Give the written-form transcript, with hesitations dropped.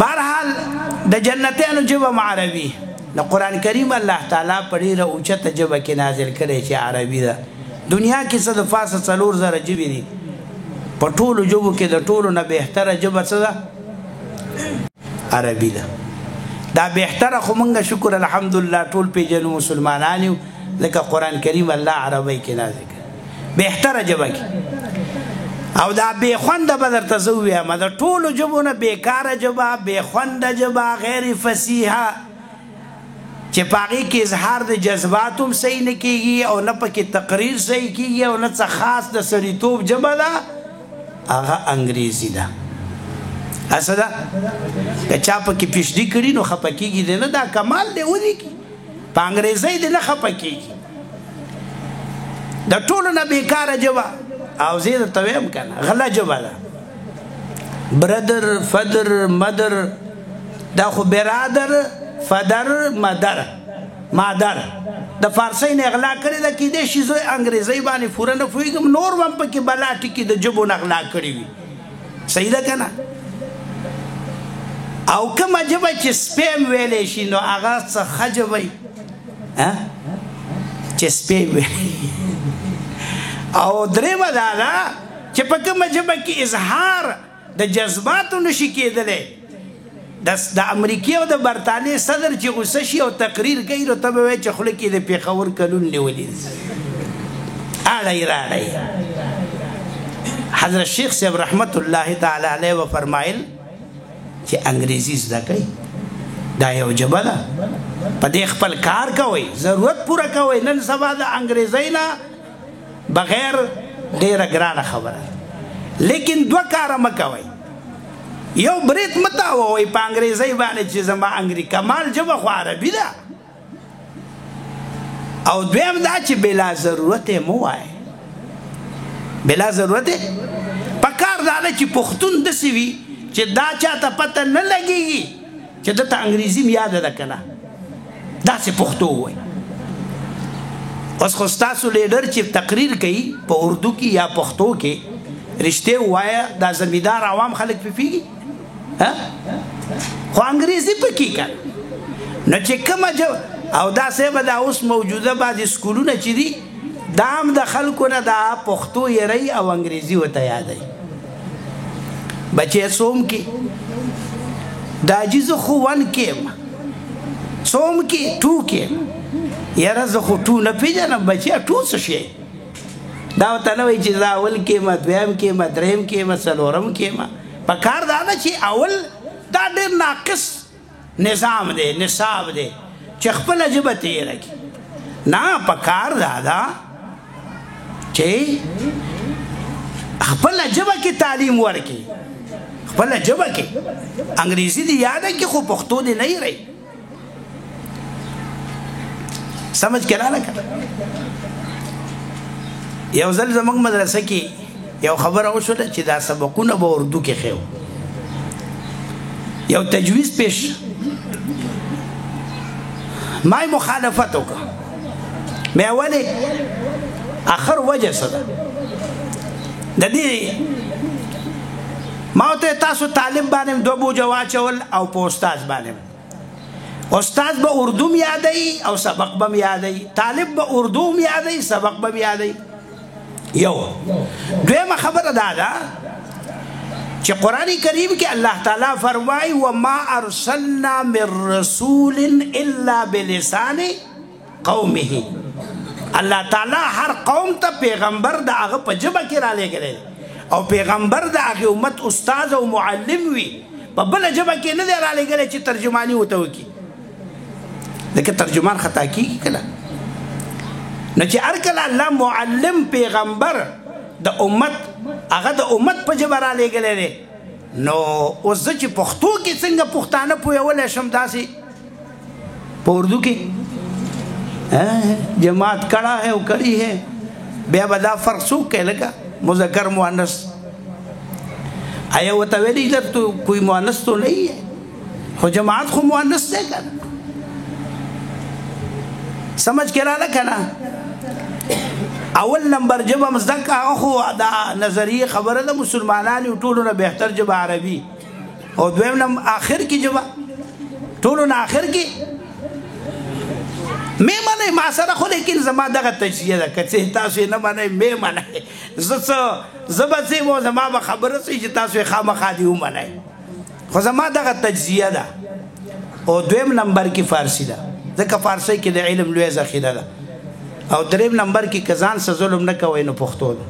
بهرحال د جنتیانو ژبه عربي د قرآن کریم الله تعالی په ډېره اوچته ژبه کې نازل کړی چې عربي ده دنیا کې څه د پاسه 4000 ژبې دي په ټولو ژبو کې د ټولو نه بهتره ژبه څه ده عربي ده دا بهتره خو موږ شکر الحمدلله ټول پیژنو مسلمانان یو لکه قرآن کریم الله عربی کې نازل کړی بهتره ژبه کې او دا بے خونده به درته زه ووایم د ټولو ژبو نه بېکاره ژبه بې خونده ژبه غیر فصیحه چې په هغې کې اظهار د جذبات هم صحیح نه کېږي او نه پکې تقریر صحیح کېږي او نه څه خاص د سړیتوب ژبه ده هغه انګریزي ده هسه ده که چا پکې پیشدي کړي نو خفه کېږي دی نه دا کمال دی ولیکي په انګریزۍ دی نه خفه کېږي د ټولو نه بېکاره ژبه او زه درته وایم که نه غله ژبه ده برادر فدر مدر دا خو برادر فدر مادر د فارسی نه اغلا کړې ده کیدای شي زه انګریزۍ باندې پوره نه پوهېږم نور به هم پکې بلا ټکي د ژبو نه اغلا کړي وي صحیح ده که نه او کومه ژبه چې سپی م ویلی شي نو هغه څه ښه ژبه وي چې سپی ویلی او درېیمه دا ده چې په کومه ژبه کې اظهار د جذباتو نشي کېدلی د امریکې او د برطانیې صدر چې غوسه شي او تقریر کوي نو ته به وایې چې خوله کې د پېښور کلون نیولي اړی راړی حضرت شیخ صاحب رحمت الله تعالی علیه وفرمایل چې انګریزي زده کوئ دا یو ژبه ده په دې خپل کار کوئ ضرورت پوره کوئ نن سبا د انګریزۍ نه بغیر ډېره ګرانه خبره لیکن دوه کاره مه کوئ یو برید متاووئ په انګریزۍ باندې چې زما کمال ژبه خو عربي ده او دویم دا چې بلا ضرورت یې مه وایئ بلا ضرورت یې په کار دا ده چې پښتون داسې وي چې دا چاته پته نه لګېږي چې دته انګریزي م یاده ده که نه داسې پښتو ووایي اوس خو ستاسو لیډر چې تقریر کوي په اردو کې یا پښتو کې رښتې ووایه دا زمیندار عوام خلک پې پوهېږي خو انګریزي پکې که نو چې کومه او داسې به دا اوس موجوده بعضې سکولونه چې دي دا هم د خلکو نه دا پښتو یری او انګریزي ورته یادوي بچی څوم کې د عاجزو خو 1 کې یم څوم کې 2 کې یم یاره زه خو 2 نه پېژنم بچیه 2 څه شی دا ورته نه وایي چې زه اول کې یم دویم کې یم درېیم کې یم څلورم کې یم په کار دا ده چې اول دا ډېر ناقص نظام دی نصاب دی چې خپله ژبه تېره کړي نه په کار دا ده چې خپله ژبه کې تعلیم ورکړي خپله ژبه کې انګریزي دې یاده کړي خو پښتو دې نه هېروي سمجھ کې راغله که یو ځل زموږ مدرسه کې یو خبره وشوله چې دا سبقونه به اردو کې ښیو یو تجویز پیش ما مخالفت وکړه مې ولې آخر وجه څه ده د دې ما ورته تاسو طالب باندې 2 بوجه واچول او په استاد باندې استاد به اردو م یادوي او سبق به م یادوي طالب به اردو م یادوي سبق به م یادوي یو دویمه خبره دا ده چې قرآن کریم کې الله تعالی فرمایي وما ارسلنا من رسول الا بلسان قومه الله تعالی هر قوم ته پیغمبر د هغه په ژبه کې رالیږلی او پیغمبر د هغې امت استاد او معلم وي په بله ژبه کې نه دی رالیږلی چې ترجماني ورته وکړي لکه ترجمان خطا کېږي که نه نو چې هر کله الله معلم پیغمبر د امت هغه د امت په ژبه رالیږلی دی نو اوس زه چې پښتو کې څنګه پښتانه پوهولی شم داسې په اردو کې جماعت کڑا ہے او کڑی ہے بیا به دا فرق څوک کوي لکه مذکر مؤنث آیا ورته ویلی ادھر تو کوئی مؤنث تو نہیں ہے خو جماعت خو مؤنث دی که نه سمجھ کې راغله که نه اول نمبر ژبه م زده کړه هغه خو دا نظریې خبره ده مسلمانانو ټولو نه بهتر ژبه عربي او دویم نم آخر کی جبا ټولو نه آخر کی مې منئ ما سره خو لیکن زما دغه تجزیه ده که څه تاسو یې نه منئ مې منئ زه به څه یم زما به خبره سي چې تاسو یې خامخا دې ومنئ خو زما دغه تجزیه ده او دویم نمبر کې فارسي ده ځکه فارسي کې د علم لویه ذخیره ده او دریم نمبر کې که ځان څه ظلم نه کوئ نو پښتو ده